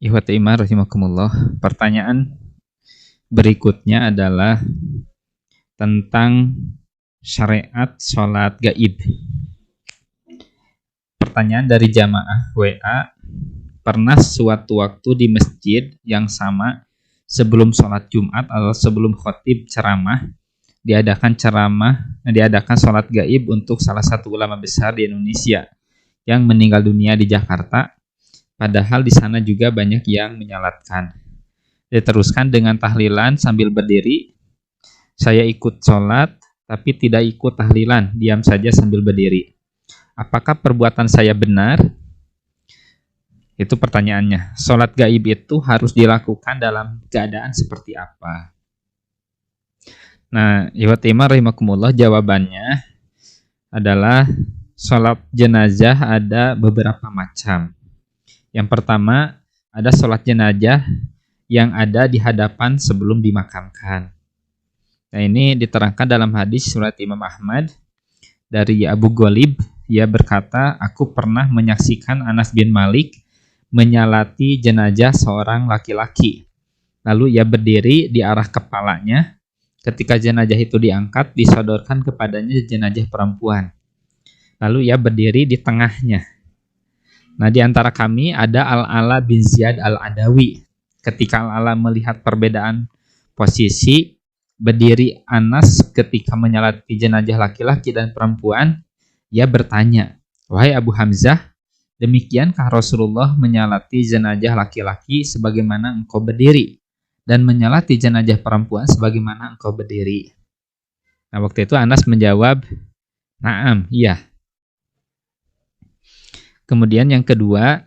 Ikhwati iman rahimakumullah. Pertanyaan berikutnya adalah tentang syariat sholat gaib. Pertanyaan dari jamaah WA, pernah suatu waktu di masjid yang sama sebelum sholat Jumat atau sebelum khotib ceramah diadakan sholat gaib untuk salah satu ulama besar di Indonesia yang meninggal dunia di Jakarta. Padahal di sana juga banyak yang menyalatkan. Diteruskan dengan tahlilan sambil berdiri. Saya ikut sholat, tapi tidak ikut tahlilan, diam saja sambil berdiri. Apakah perbuatan saya benar? Itu pertanyaannya. Sholat gaib itu harus dilakukan dalam keadaan seperti apa? Nah, ikhwati iman rahimakumullah, jawabannya adalah sholat jenazah ada beberapa macam. Yang pertama, ada sholat jenazah yang ada di hadapan sebelum dimakamkan. Nah, ini diterangkan dalam hadis riwayat Imam Ahmad dari Abu Ghalib. Ia berkata, aku pernah menyaksikan Anas bin Malik menyalati jenazah seorang laki-laki. Lalu ia berdiri di arah kepalanya. Ketika jenazah itu diangkat, disodorkan kepadanya jenazah perempuan. Lalu ia berdiri di tengahnya. Nah, di antara kami ada Al-Ala bin Ziyad Al-Adawi. Ketika Al-Ala melihat perbedaan posisi berdiri Anas ketika menyalati jenazah laki-laki dan perempuan, ia bertanya, wahai Abu Hamzah, demikiankah Rasulullah menyalati jenazah laki-laki sebagaimana engkau berdiri dan menyalati jenazah perempuan sebagaimana engkau berdiri? Nah, waktu itu Anas menjawab, na'am, iya. Kemudian yang kedua,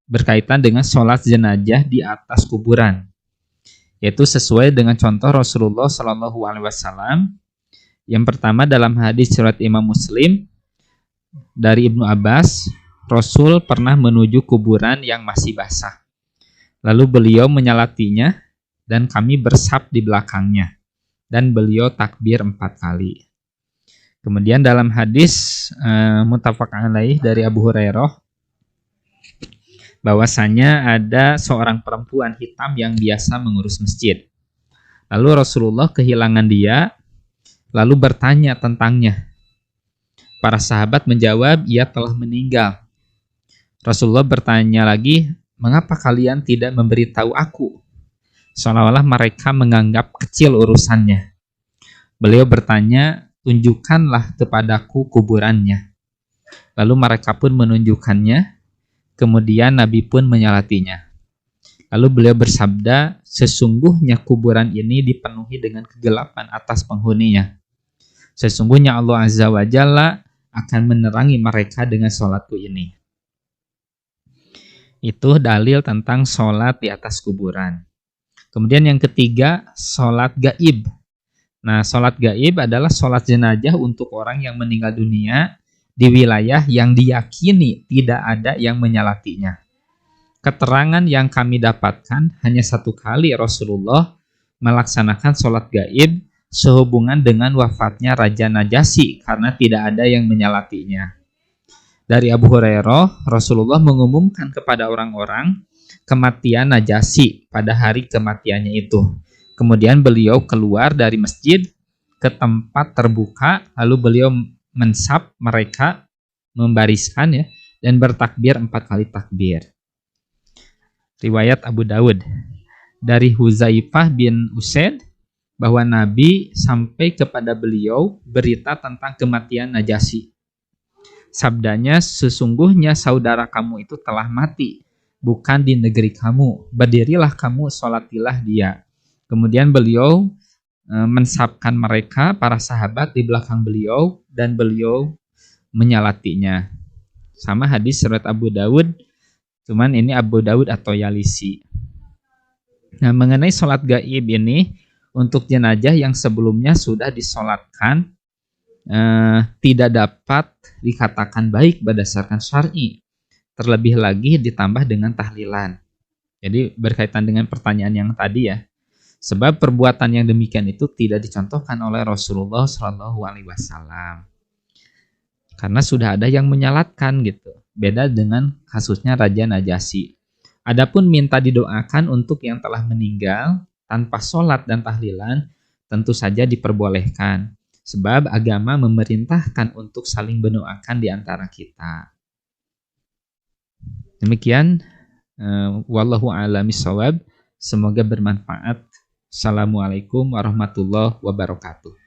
berkaitan dengan sholat jenazah di atas kuburan, yaitu sesuai dengan contoh Rasulullah SAW. Yang pertama dalam hadis riwayat Imam Muslim dari Ibnu Abbas, Rasul pernah menuju kuburan yang masih basah. Lalu beliau menyalatinya dan kami bersaf di belakangnya dan beliau takbir 4 kali. Kemudian dalam hadis muttafaq alaih dari Abu Hurairah, bahwasanya ada seorang perempuan hitam yang biasa mengurus masjid. Lalu Rasulullah kehilangan dia, lalu bertanya tentangnya. Para sahabat menjawab, ia telah meninggal. Rasulullah bertanya lagi, mengapa kalian tidak memberitahu aku? Seolah-olah mereka menganggap kecil urusannya. Beliau bertanya, tunjukkanlah kepadaku kuburannya. Lalu mereka pun menunjukkannya. Kemudian Nabi pun menyalatinya. Lalu beliau bersabda, sesungguhnya kuburan ini dipenuhi dengan kegelapan atas penghuninya. Sesungguhnya Allah Azza wa Jalla akan menerangi mereka dengan sholatku ini. Itu dalil tentang sholat di atas kuburan. Kemudian yang ketiga, sholat gaib. Nah, sholat gaib adalah sholat jenazah untuk orang yang meninggal dunia di wilayah yang diyakini tidak ada yang menyalatinya. Keterangan yang kami dapatkan hanya 1 kali Rasulullah melaksanakan sholat gaib sehubungan dengan wafatnya Raja Najasyi karena tidak ada yang menyalatinya. Dari Abu Hurairah, Rasulullah mengumumkan kepada orang-orang kematian Najasyi pada hari kematiannya itu. Kemudian beliau keluar dari masjid ke tempat terbuka, lalu beliau mensab mereka, membariskan ya, dan bertakbir 4 kali takbir. Riwayat Abu Dawud dari Huzaifah bin Usaid bahwa Nabi sampai kepada beliau berita tentang kematian Najasyi. Sabdanya, sesungguhnya saudara kamu itu telah mati, bukan di negeri kamu. Berdirilah kamu, sholatilah dia. Kemudian beliau mensabkan mereka, para sahabat di belakang beliau, dan beliau menyalatinya. Sama hadis riwayat Abu Dawud, cuman ini Abu Dawud atau Yalisi. Nah, mengenai sholat gaib ini, untuk jenazah yang sebelumnya sudah disolatkan, tidak dapat dikatakan baik berdasarkan syar'i. Terlebih lagi ditambah dengan tahlilan. Jadi berkaitan dengan pertanyaan yang tadi ya, sebab perbuatan yang demikian itu tidak dicontohkan oleh Rasulullah SAW. Karena sudah ada yang menyalatkan gitu. Beda dengan kasusnya Raja Najasyi. Adapun minta didoakan untuk yang telah meninggal tanpa sholat dan tahlilan tentu saja diperbolehkan. Sebab agama memerintahkan untuk saling mendoakan di antara kita. Demikian, wallahu a'lam bishawab. Semoga bermanfaat. Assalamualaikum warahmatullahi wabarakatuh.